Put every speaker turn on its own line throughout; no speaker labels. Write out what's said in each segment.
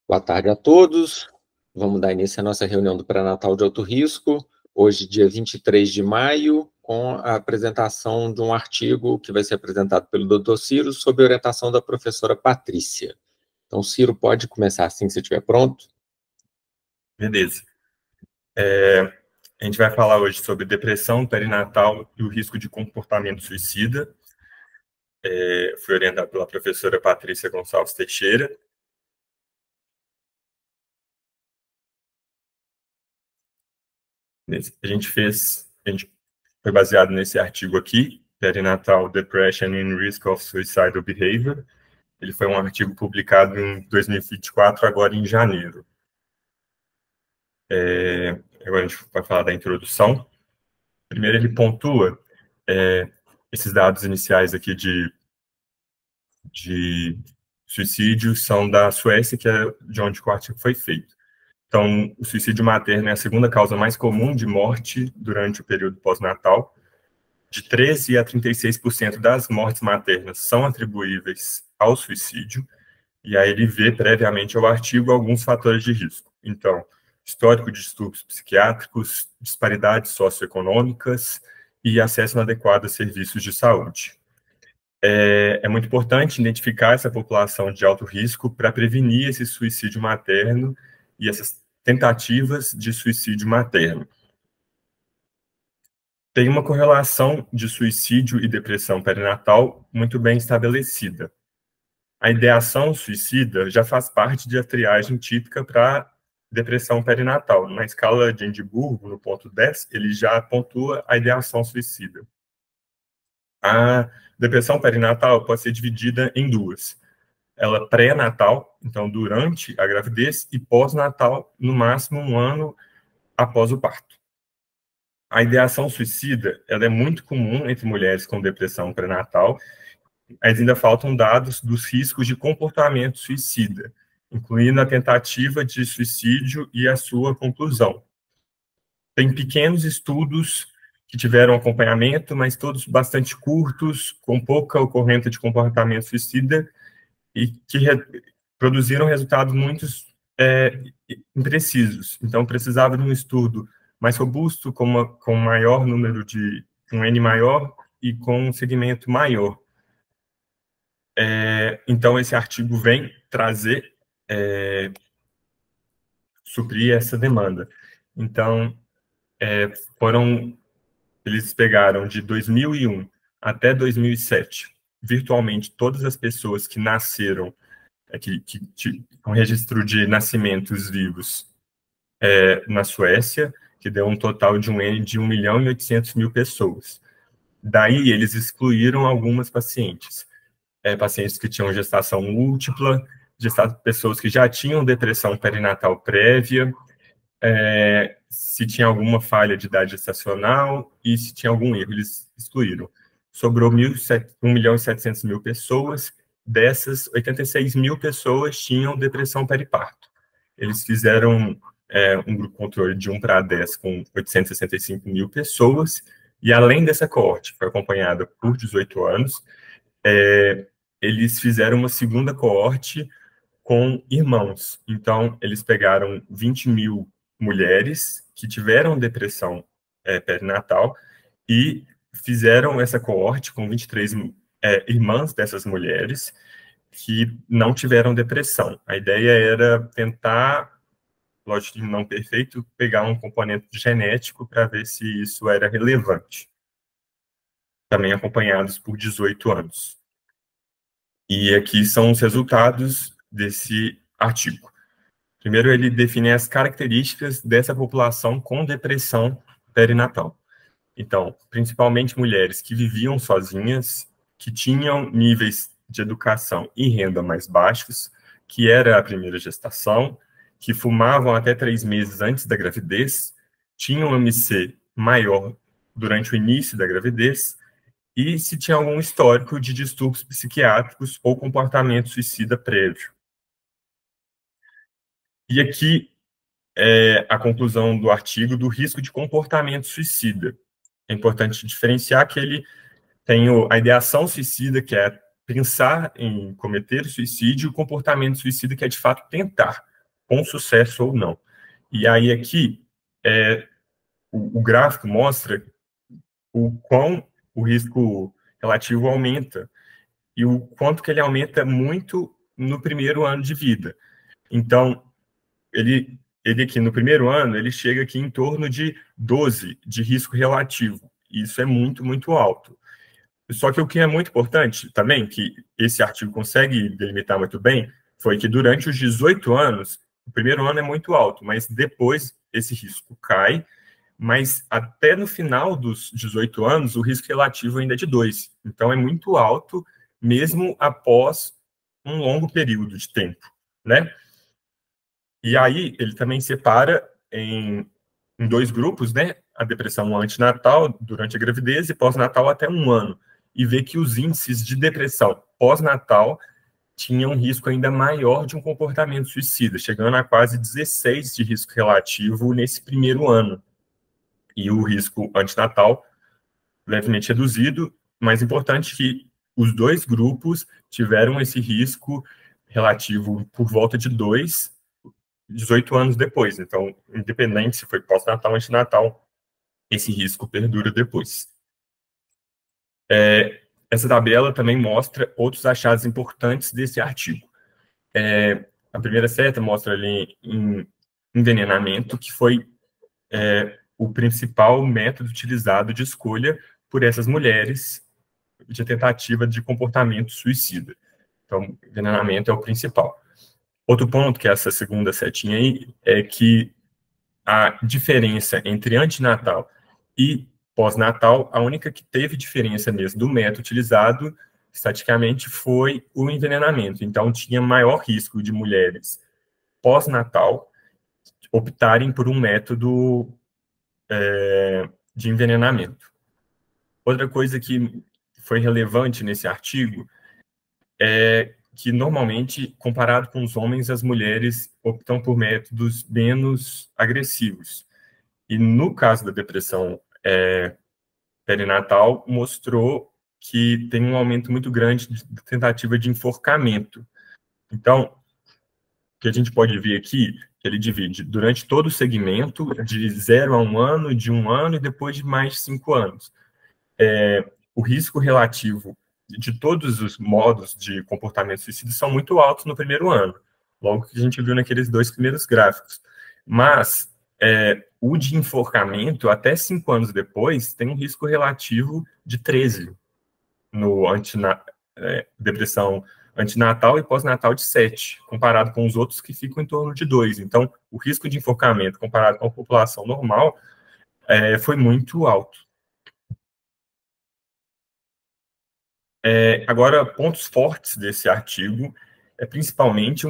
Boa tarde a todos. Vamos dar início à nossa reunião do pré-natal de alto risco, hoje, dia 23 de maio, com a apresentação de um artigo que vai ser apresentado pelo Dr. Ciro, sob orientação da professora Patrícia. Então, Ciro, pode começar assim que você estiver pronto.
Beleza. A gente vai falar hoje sobre depressão perinatal e o risco de comportamento suicida. Fui orientado pela professora Patrícia Gonçalves Teixeira. A gente foi baseado nesse artigo aqui, Perinatal Depression and Risk of Suicidal Behavior. Ele foi um artigo publicado em 2024, agora em janeiro. Agora a gente vai falar da introdução. Primeiro ele pontua esses dados iniciais aqui de suicídio são da Suécia, que é de onde o artigo foi feito. Então, o suicídio materno é a segunda causa mais comum de morte durante o período pós-natal. De 13% a 36% das mortes maternas são atribuíveis ao suicídio, e aí ele vê previamente ao artigo alguns fatores de risco. Então, histórico de distúrbios psiquiátricos, disparidades socioeconômicas e acesso inadequado a serviços de saúde. É muito importante identificar essa população de alto risco para prevenir esse suicídio materno e essas tentativas de suicídio materno. Tem uma correlação de suicídio e depressão perinatal muito bem estabelecida. A ideação suicida já faz parte de a triagem típica para depressão perinatal. Na escala de Edimburgo, no ponto 10, ele já pontua a ideação suicida. A depressão perinatal pode ser dividida em duas. Ela pré-natal, então durante a gravidez, e pós-natal, no máximo 1 ano após o parto. A ideação suicida, ela é muito comum entre mulheres com depressão pré-natal, mas ainda faltam dados dos riscos de comportamento suicida, incluindo a tentativa de suicídio e a sua conclusão. Tem pequenos estudos que tiveram acompanhamento, mas todos bastante curtos, com pouca ocorrência de comportamento suicida, e que produziram resultados muito imprecisos. Então, precisava de um estudo mais robusto, com maior número de um N maior e com um segmento maior. Então, esse artigo vem trazer, suprir essa demanda. Então, eles pegaram de 2001 até 2007, virtualmente todas as pessoas que nasceram, com registro de nascimentos vivos na Suécia, que deu um total de um N de 1.800.000 pessoas. Daí, eles excluíram algumas pacientes. Pacientes que tinham gestação múltipla, pessoas que já tinham depressão perinatal prévia, se tinha alguma falha de idade gestacional e se tinha algum erro, eles excluíram. Sobrou 1.700.000 pessoas, dessas, 86.000 pessoas tinham depressão periparto. Eles fizeram um grupo controle de 1 para 10 com 865.000 pessoas, e além dessa coorte, foi acompanhada por 18 anos, eles fizeram uma segunda coorte com irmãos. Então, eles pegaram 20.000 mulheres que tiveram depressão perinatal e fizeram essa coorte com 23 irmãs dessas mulheres que não tiveram depressão. A ideia era tentar, lógico, não perfeito, pegar um componente genético para ver se isso era relevante. Também acompanhados por 18 anos. E aqui são os resultados desse artigo. Primeiro, ele define as características dessa população com depressão perinatal. Então, principalmente mulheres que viviam sozinhas, que tinham níveis de educação e renda mais baixos, que era a primeira gestação, que fumavam até 3 meses antes da gravidez, tinham MC maior durante o início da gravidez, e se tinha algum histórico de distúrbios psiquiátricos ou comportamento suicida prévio. E aqui a conclusão do artigo do risco de comportamento suicida. É importante diferenciar que ele tem a ideação suicida, que é pensar em cometer suicídio, e o comportamento suicida, que é, de fato, tentar com sucesso ou não. E aí aqui, o gráfico mostra o quão o risco relativo aumenta e o quanto que ele aumenta muito no primeiro ano de vida. Então, ele aqui no primeiro ano, ele chega aqui em torno de 12 de risco relativo. Isso é muito, muito alto. Só que o que é muito importante também, que esse artigo consegue delimitar muito bem, foi que durante os 18 anos, o primeiro ano é muito alto, mas depois esse risco cai, mas até no final dos 18 anos, o risco relativo ainda é de 2. Então, é muito alto, mesmo após um longo período de tempo, né? E aí, ele também separa em 2 grupos, né? A depressão antinatal, durante a gravidez, e pós-natal até 1 ano. E vê que os índices de depressão pós-natal tinham um risco ainda maior de um comportamento suicida, chegando a quase 16 de risco relativo nesse primeiro ano. E o risco antinatal levemente reduzido, mas importante que os 2 grupos tiveram esse risco relativo por volta de 2, 18 anos depois. Então, independente se foi pós-natal ou antinatal, esse risco perdura depois. Essa tabela também mostra outros achados importantes desse artigo. A primeira seta mostra ali envenenamento, que foi o principal método utilizado de escolha por essas mulheres de tentativa de comportamento suicida. Então, envenenamento é o principal. Outro ponto, que é essa segunda setinha aí, é que a diferença entre antinatal e pós-natal, a única que teve diferença mesmo do método utilizado, estatisticamente, foi o envenenamento. Então, tinha maior risco de mulheres pós-natal optarem por um método de envenenamento. Outra coisa que foi relevante nesse artigo é que, normalmente, comparado com os homens, as mulheres optam por métodos menos agressivos. E no caso da depressão perinatal, mostrou que tem um aumento muito grande de tentativa de enforcamento. Então, o que a gente pode ver aqui, que ele divide durante todo o segmento, de 0 a 1 ano, de 1 ano e depois de mais de 5 anos. O risco relativo de todos os modos de comportamento suicida são muito altos no primeiro ano, logo que a gente viu naqueles 2 primeiros gráficos. Mas o de enforcamento, até 5 anos depois, tem um risco relativo de 13 no depressão antinatal e pós-natal de 7, comparado com os outros que ficam em torno de 2. Então, o risco de enforcamento, comparado com a população normal, foi muito alto. Agora, pontos fortes desse artigo é principalmente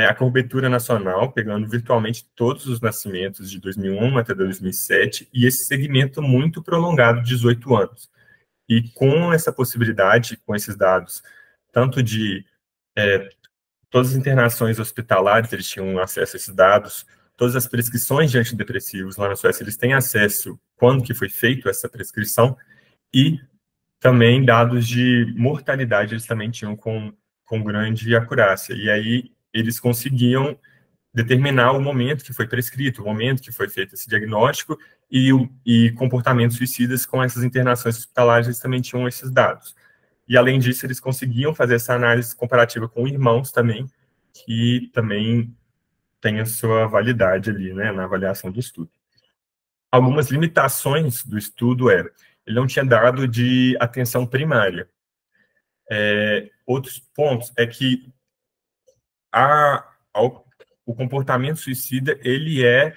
a cobertura nacional, pegando virtualmente todos os nascimentos de 2001 até 2007, e esse segmento muito prolongado de 18 anos. E com essa possibilidade, com esses dados, tanto de todas as internações hospitalares, eles tinham acesso a esses dados, todas as prescrições de antidepressivos lá na Suécia, eles têm acesso quando que foi feita essa prescrição, e também dados de mortalidade eles também tinham com grande acurácia. E aí eles conseguiam determinar o momento que foi prescrito, o momento que foi feito esse diagnóstico, e comportamentos suicidas com essas internações hospitalares, eles também tinham esses dados. E, além disso, eles conseguiam fazer essa análise comparativa com irmãos também, que também tem a sua validade ali, né, na avaliação do estudo. Algumas limitações do estudo ele não tinha dado de atenção primária. Outros pontos é que o comportamento suicida, ele é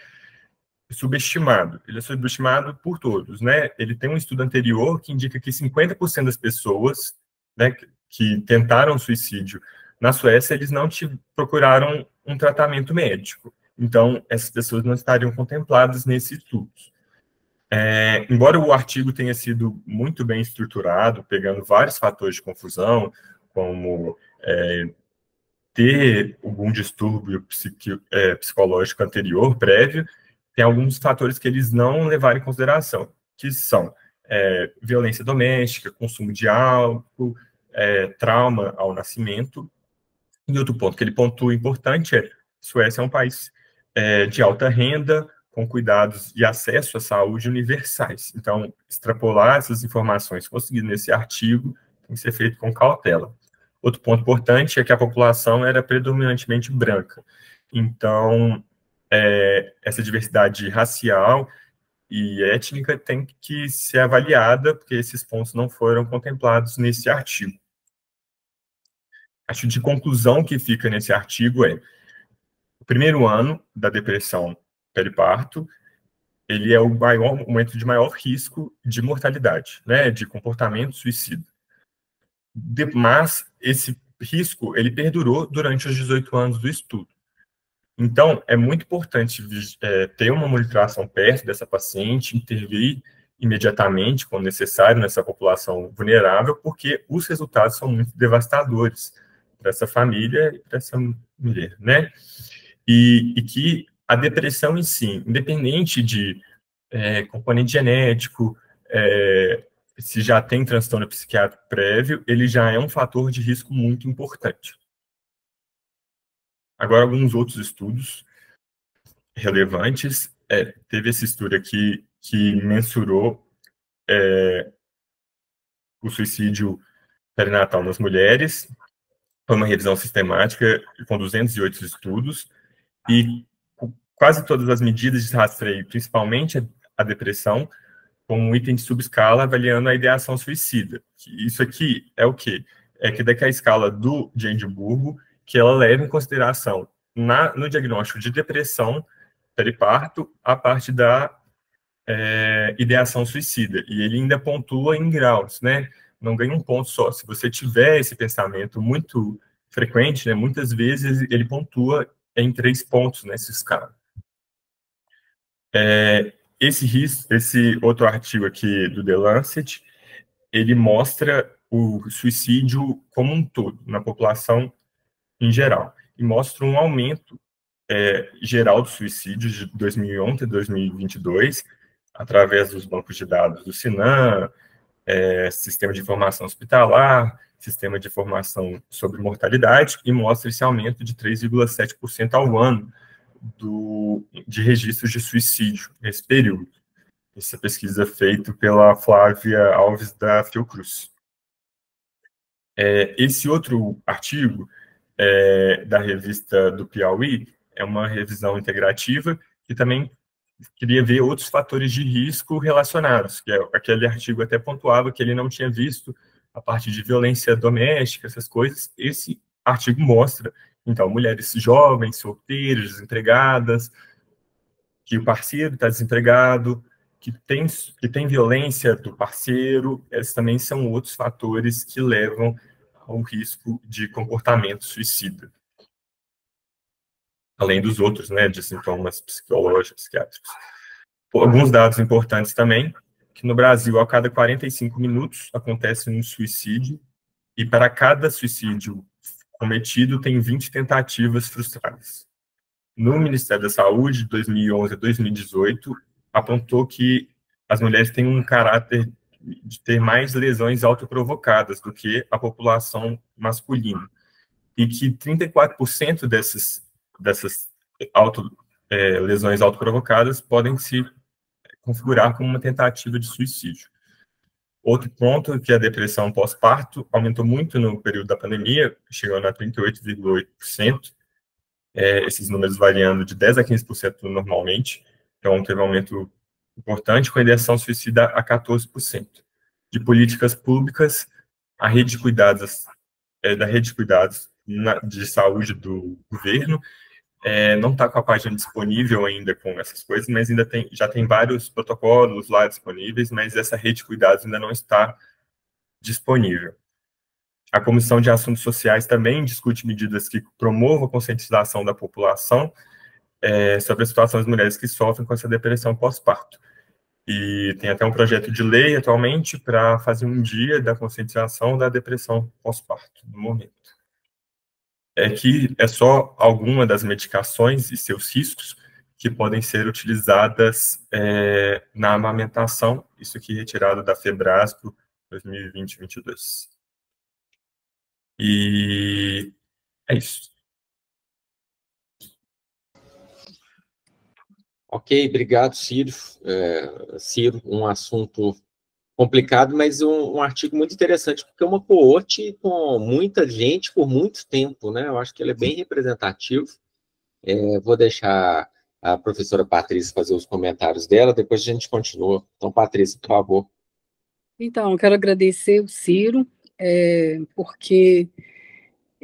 subestimado. Ele é subestimado por todos, né? Ele tem um estudo anterior que indica que 50% das pessoas, né, que tentaram suicídio na Suécia, eles não procuraram um tratamento médico. Então, essas pessoas não estariam contempladas nesse estudo. Embora o artigo tenha sido muito bem estruturado, pegando vários fatores de confusão, como ter algum distúrbio psicológico anterior, prévio, tem alguns fatores que eles não levaram em consideração, que são violência doméstica, consumo de álcool, trauma ao nascimento. E outro ponto que ele pontua importante é Suécia é um país de alta renda, com cuidados e acesso à saúde universais. Então, extrapolar essas informações conseguidas nesse artigo tem que ser feito com cautela. Outro ponto importante é que a população era predominantemente branca. Então, essa diversidade racial e étnica tem que ser avaliada, porque esses pontos não foram contemplados nesse artigo. Acho de conclusão que fica nesse artigo o primeiro ano da depressão periparto, ele é o momento de maior risco de mortalidade, né, de comportamento suicida. Mas esse risco, ele perdurou durante os 18 anos do estudo. Então, é muito importante ter uma monitoração perto dessa paciente, intervir imediatamente, quando necessário, nessa população vulnerável, porque os resultados são muito devastadores para essa família e para essa mulher, né? E que a depressão em si, independente de componente genético, se já tem transtorno psiquiátrico prévio, ele já é um fator de risco muito importante. Agora, alguns outros estudos relevantes. Teve esse estudo aqui que mensurou o suicídio perinatal nas mulheres. Foi uma revisão sistemática com 208 estudos e quase todas as medidas de rastreio, principalmente a depressão, com um item de subescala avaliando a ideação suicida. Isso aqui é o quê? É que daqui a escala de Edimburgo, que ela leva em consideração no diagnóstico de depressão periparto a parte da ideação suicida. E ele ainda pontua em graus, né? Não ganha um ponto só. Se você tiver esse pensamento muito frequente, né, muitas vezes ele pontua em 3 pontos nessa escala. Esse outro artigo aqui do The Lancet, ele mostra o suicídio como um todo, na população em geral, e mostra um aumento geral do suicídio de 2011 a 2022, através dos bancos de dados do Sinan, sistema de informação hospitalar, sistema de informação sobre mortalidade, e mostra esse aumento de 3,7% ao ano de registros de suicídio nesse período. Essa pesquisa feita pela Flávia Alves da Fiocruz. Esse outro artigo da revista do Piauí é uma revisão integrativa que também queria ver outros fatores de risco relacionados, que aquele artigo até pontuava que ele não tinha visto a parte de violência doméstica, essas coisas. Esse artigo mostra, então, mulheres jovens, solteiras, desempregadas, que o parceiro está desempregado, que tem violência do parceiro, esses também são outros fatores que levam ao risco de comportamento suicida. Além dos outros, né, de sintomas psicológicos, psiquiátricos. Alguns dados importantes também, que no Brasil, a cada 45 minutos acontece um suicídio, e para cada suicídio cometido, tem 20 tentativas frustradas. No Ministério da Saúde, de 2011 a 2018, apontou que as mulheres têm um caráter de ter mais lesões autoprovocadas do que a população masculina, e que 34% dessas lesões autoprovocadas podem se configurar como uma tentativa de suicídio. Outro ponto é que a depressão pós-parto aumentou muito no período da pandemia, chegando a 38,8%, esses números variando de 10% a 15% normalmente, então teve um aumento importante, com a ideação suicida a 14%. De políticas públicas, a rede de cuidados, da rede de cuidados de saúde do governo, não está com a página disponível ainda com essas coisas, mas ainda já tem vários protocolos lá disponíveis, mas essa rede de cuidados ainda não está disponível. A Comissão de Assuntos Sociais também discute medidas que promovam a conscientização da população sobre a situação das mulheres que sofrem com essa depressão pós-parto. E tem até um projeto de lei atualmente para fazer um dia da conscientização da depressão pós-parto, no momento. Que é só alguma das medicações e seus riscos que podem ser utilizadas na amamentação, isso aqui retirado da Febrasco 2020-22. E é isso.
Ok, obrigado, Ciro. Ciro, um assunto complicado, mas um artigo muito interessante, porque é uma coorte com muita gente por muito tempo, né? Eu acho que ele é bem representativo. Vou deixar a professora Patrícia fazer os comentários dela, depois a gente continua. Então, Patrícia, por favor.
Então, eu quero agradecer o Ciro, porque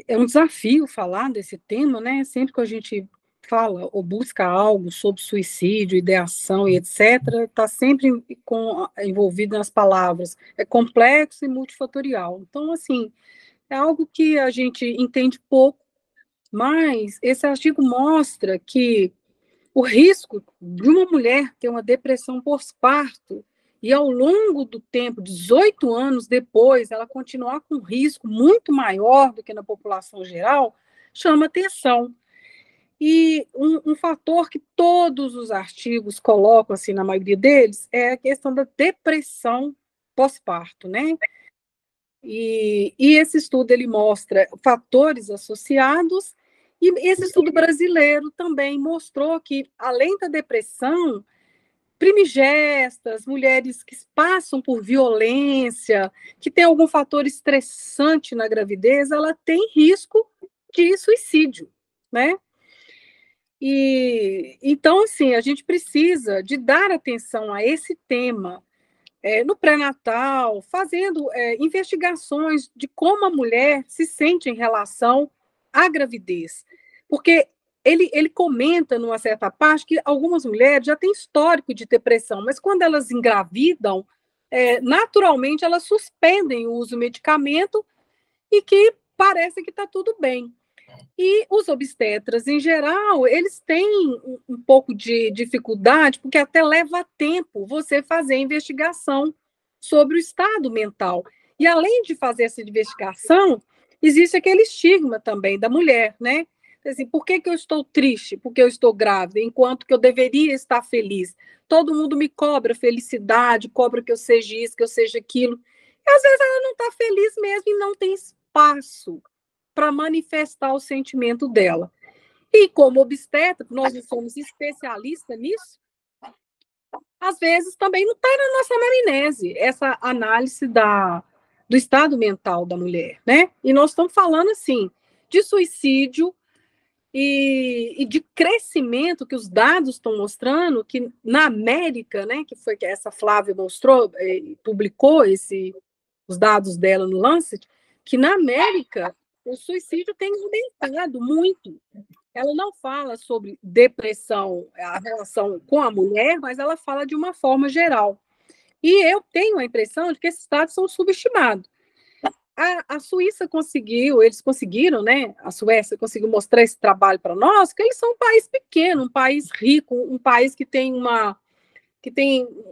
é um desafio falar desse tema, né? Sempre que a gente fala ou busca algo sobre suicídio, ideação e etc., está sempre envolvido nas palavras. É complexo e multifatorial. Então, assim, é algo que a gente entende pouco, mas esse artigo mostra que o risco de uma mulher ter uma depressão pós-parto e ao longo do tempo, 18 anos depois, ela continuar com um risco muito maior do que na população geral, chama atenção. E um fator que todos os artigos colocam, assim, na maioria deles, é a questão da depressão pós-parto, né? E esse estudo, ele mostra fatores associados, e esse estudo brasileiro também mostrou que, além da depressão, primigestas, mulheres que passam por violência, que tem algum fator estressante na gravidez, ela tem risco de suicídio, né? E então, assim, a gente precisa de dar atenção a esse tema no pré-natal, fazendo investigações de como a mulher se sente em relação à gravidez. Porque ele comenta, numa certa parte, que algumas mulheres já têm histórico de depressão, mas quando elas engravidam, naturalmente elas suspendem o uso do medicamento e que parece que está tudo bem. E os obstetras, em geral, eles têm um pouco de dificuldade, porque até leva tempo você fazer a investigação sobre o estado mental. E além de fazer essa investigação, existe aquele estigma também da mulher, né? Assim, por que eu estou triste? Porque eu estou grávida, enquanto que eu deveria estar feliz. Todo mundo me cobra felicidade, cobra que eu seja isso, que eu seja aquilo. E às vezes ela não está feliz mesmo e não tem espaço para manifestar o sentimento dela. E como obstetra, nós não somos especialistas nisso, às vezes também não está na nossa anamnese essa análise do estado mental da mulher, né? E nós estamos falando, assim, de suicídio e de crescimento que os dados estão mostrando, que na América, né, que foi que essa Flávia mostrou, publicou os dados dela no Lancet, que na América o suicídio tem aumentado muito. Ela não fala sobre depressão, a relação com a mulher, mas ela fala de uma forma geral. E eu tenho a impressão de que esses dados são subestimados. A Suíça conseguiu, eles conseguiram, né? A Suécia conseguiu mostrar esse trabalho para nós, que eles são um país pequeno, um país rico, um país que tem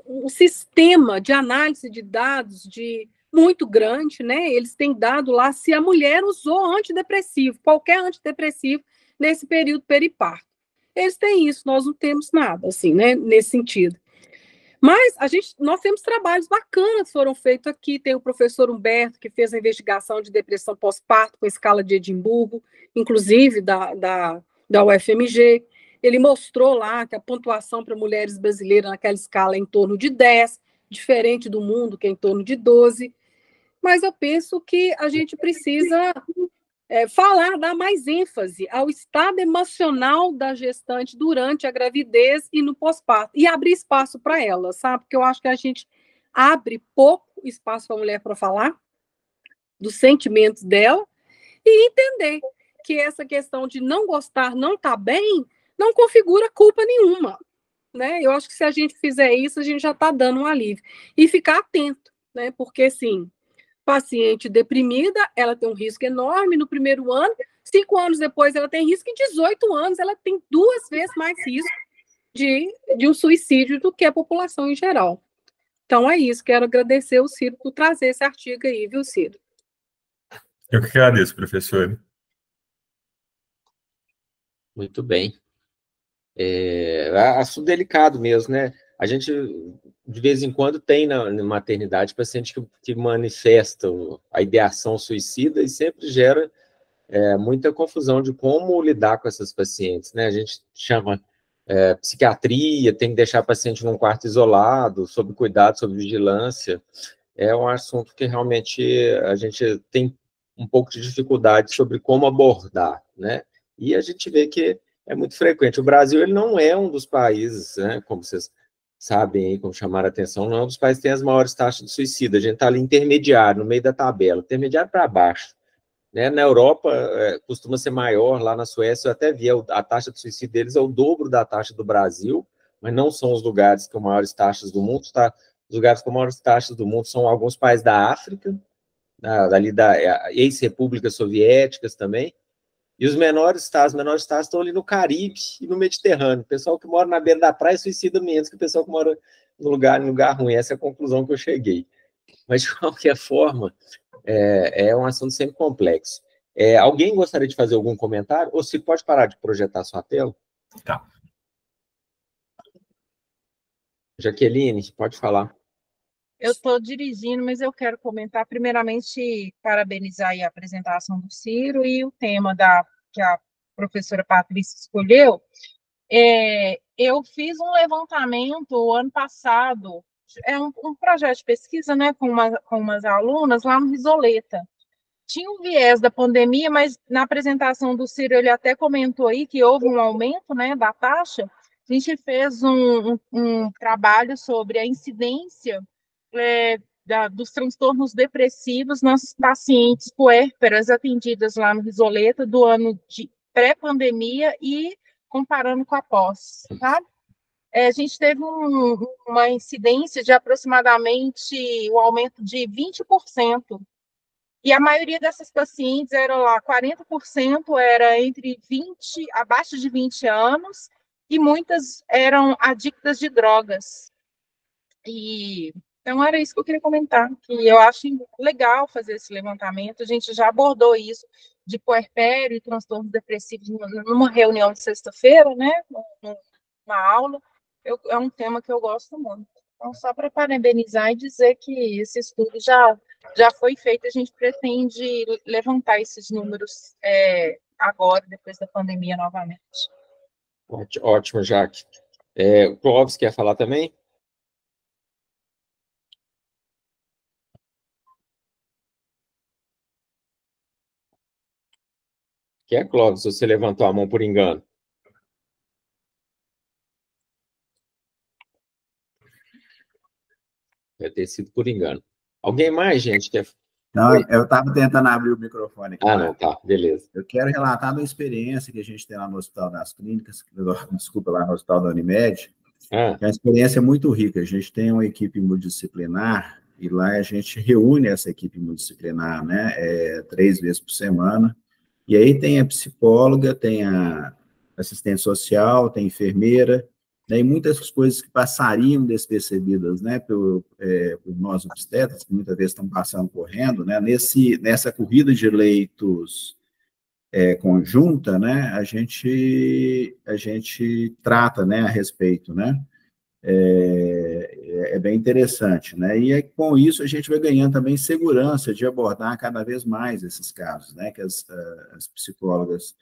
um sistema de análise de dados muito grande, né? Eles têm dado lá se a mulher usou antidepressivo, qualquer antidepressivo nesse período periparto. Eles têm isso, nós não temos nada, assim, né? Nesse sentido. Mas nós temos trabalhos bacanas que foram feitos aqui. Tem o professor Humberto, que fez a investigação de depressão pós-parto com a escala de Edimburgo, inclusive da UFMG. Ele mostrou lá que a pontuação para mulheres brasileiras naquela escala é em torno de 10, diferente do mundo, que é em torno de 12. Mas eu penso que a gente precisa dar mais ênfase ao estado emocional da gestante durante a gravidez e no pós-parto, e abrir espaço para ela, sabe? Porque eu acho que a gente abre pouco espaço para a mulher para falar dos sentimentos dela e entender que essa questão de não gostar, não estar bem, não configura culpa nenhuma, né? Eu acho que se a gente fizer isso, a gente já está dando um alívio. E ficar atento, né? Porque, assim, paciente deprimida, ela tem um risco enorme no primeiro ano, 5 anos depois ela tem risco, e 18 anos ela tem 2 vezes mais risco de um suicídio do que a população em geral. Então é isso, quero agradecer o Ciro por trazer esse artigo aí, viu, Ciro?
Eu que agradeço, professor.
Muito bem. Assunto delicado mesmo, né? A gente, de vez em quando, tem na maternidade paciente que manifesta a ideação suicida e sempre gera muita confusão de como lidar com essas pacientes, né? A gente chama psiquiatria, tem que deixar o paciente num quarto isolado, sob cuidado, sob vigilância. É um assunto que realmente a gente tem um pouco de dificuldade sobre como abordar, né? E a gente vê que é muito frequente. O Brasil, ele não é um dos países, né, como vocês sabem aí, como chamaram a atenção, não é um dos países que tem as maiores taxas de suicídio. A gente está ali intermediário, no meio da tabela, intermediário para baixo. Né? Na Europa, costuma ser maior, lá na Suécia, eu até vi, a taxa de suicídio deles é o dobro da taxa do Brasil, mas não são os lugares com maiores taxas do mundo, tá? Os lugares com maiores taxas do mundo são alguns países da África, ali da ex-repúblicas soviéticas também, e os menores taxas estão ali no Caribe e no Mediterrâneo. O pessoal que mora na beira da praia suicida menos que o pessoal que mora em lugar ruim. Essa é a conclusão que eu cheguei. Mas, de qualquer forma, é um assunto sempre complexo. Alguém gostaria de fazer algum comentário? Ou se pode parar de projetar sua tela?
Tá.
Jaqueline, pode falar.
Eu estou dirigindo, mas eu quero comentar, primeiramente, parabenizar aí a apresentação do Ciro e o tema que a professora Patrícia escolheu. Eu fiz um levantamento ano passado, um projeto de pesquisa, né, com umas alunas lá no Risoleta. Tinha um viés da pandemia, mas na apresentação do Ciro ele até comentou aí que houve um aumento, né, da taxa. A gente fez um trabalho sobre a incidência dos transtornos depressivos nas pacientes puérperas atendidas lá no Risoleta do ano de pré-pandemia e comparando com a pós, tá? A gente teve uma incidência de aproximadamente um aumento de 20%. E a maioria dessas pacientes eram lá, 40% era abaixo de 20 anos, e muitas eram adictas de drogas. Então, era isso que eu queria comentar, que eu acho legal fazer esse levantamento. A gente já abordou isso de puerpério e transtornos depressivos numa reunião de sexta-feira, né, numa aula. É um tema que eu gosto muito. Então, só para parabenizar e dizer que esse estudo já foi feito, a gente pretende levantar esses números agora, depois da pandemia, novamente.
Ótimo, Jaque. O Clóvis quer falar também? Quer, Clóvis? Você levantou a mão por engano? Deve ter sido por engano. Alguém mais, gente?
Não, eu estava tentando abrir o microfone aqui.
Não, tá, beleza.
Eu quero relatar uma experiência que a gente tem lá no Hospital das Clínicas, desculpa, lá no Hospital da Unimed, que é uma experiência muito rica. A gente tem uma equipe multidisciplinar e lá a gente reúne essa equipe multidisciplinar, né, 3 vezes por semana, e aí tem a psicóloga, tem a assistente social, tem a enfermeira, né, e muitas coisas que passariam despercebidas, né, por nós obstetras, que muitas vezes estão passando correndo, né, nessa corrida de leitos conjunta, né, a gente trata, né, a respeito, né, é bem interessante, né, e com isso a gente vai ganhando também segurança de abordar cada vez mais esses casos, né, que as psicólogas,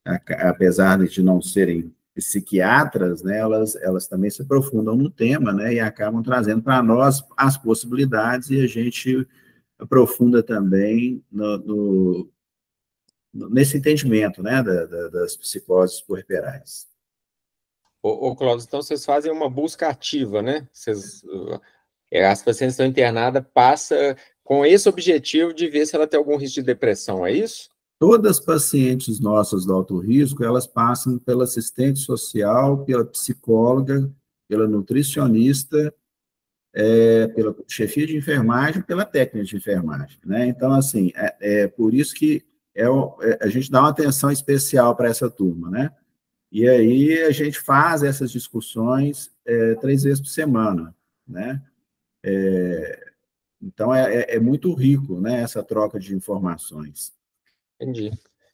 apesar de não serem psiquiatras, né, elas também se aprofundam no tema, né, e acabam trazendo para nós as possibilidades, e a gente aprofunda também nesse entendimento, né, das psicoses puerperais.
Cláudio, então vocês fazem uma busca ativa, né? As pacientes estão internadas, passa com esse objetivo de ver se ela tem algum risco de depressão, é isso?
Todas as pacientes nossas do alto risco, elas passam pela assistente social, pela psicóloga, pela nutricionista, pela chefia de enfermagem, pela técnica de enfermagem, né? Então, assim, por isso que a gente dá uma atenção especial para essa turma, né? E aí a gente faz essas discussões 3 vezes por semana, né? Então, é muito rico, né, essa troca de informações.
Entendi.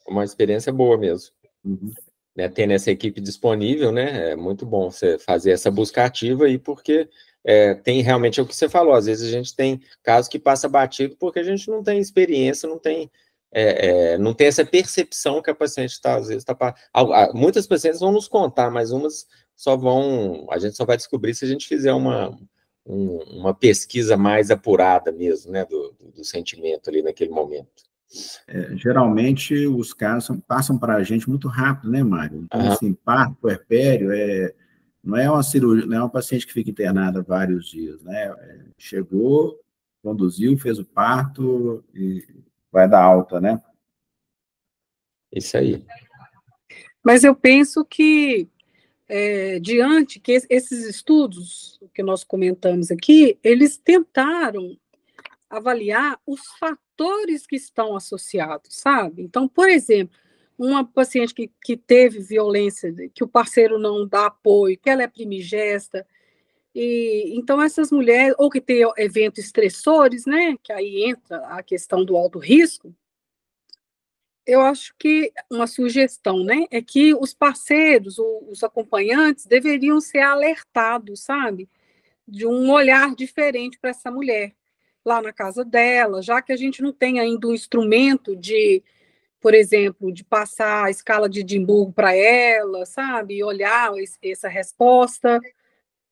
Uma experiência boa mesmo.
Uhum.
Né, tendo essa equipe disponível, né, é muito bom você fazer essa busca ativa aí, porque tem realmente o que você falou, às vezes a gente tem casos que passa batido porque a gente não tem experiência, não tem não tem essa percepção que a paciente está, às vezes, muitas pacientes vão nos contar, mas umas a gente só vai descobrir se a gente fizer uma pesquisa mais apurada mesmo, né, do sentimento ali naquele momento.
Geralmente, os casos passam para a gente muito rápido, né, Mário? Então, assim, parto, puerpério, não é uma cirurgia, não é uma paciente que fica internada vários dias, né? Chegou, conduziu, fez o parto e vai dar alta, né?
Isso aí.
Mas eu penso que, diante que esses estudos que nós comentamos aqui, eles tentaram avaliar os fatores que estão associados, sabe? Então, por exemplo, uma paciente que teve violência, que o parceiro não dá apoio, que ela é primigesta, e então essas mulheres, ou que tem eventos estressores, né? Que aí entra a questão do alto risco. Eu acho que uma sugestão, né, é que os parceiros, os acompanhantes, deveriam ser alertados, sabe, de um olhar diferente para essa mulher lá na casa dela, já que a gente não tem ainda um instrumento de, por exemplo, de passar a escala de Edimburgo para ela, sabe, e olhar essa resposta.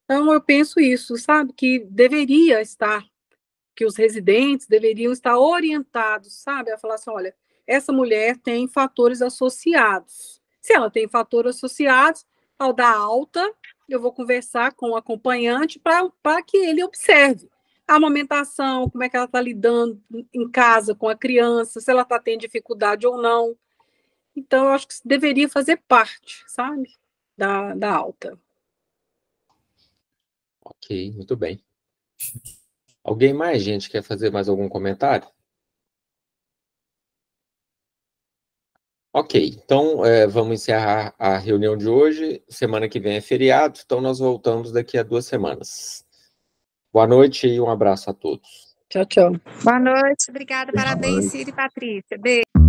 Então, eu penso isso, sabe, que os residentes deveriam estar orientados, sabe, a falar assim, olha, essa mulher tem fatores associados. Se ela tem fatores associados, ao dar alta, eu vou conversar com o acompanhante para que ele observe a amamentação, como é que ela está lidando em casa com a criança, se ela está tendo dificuldade ou não. Então, eu acho que isso deveria fazer parte, sabe, da alta.
Ok, muito bem. Alguém mais, gente, quer fazer mais algum comentário? Ok, então vamos encerrar a reunião de hoje. Semana que vem é feriado, então nós voltamos daqui a 2 semanas. Boa noite e um abraço a todos.
Tchau, tchau.
Boa noite, obrigada, parabéns, Ciro e Patrícia. Beijo.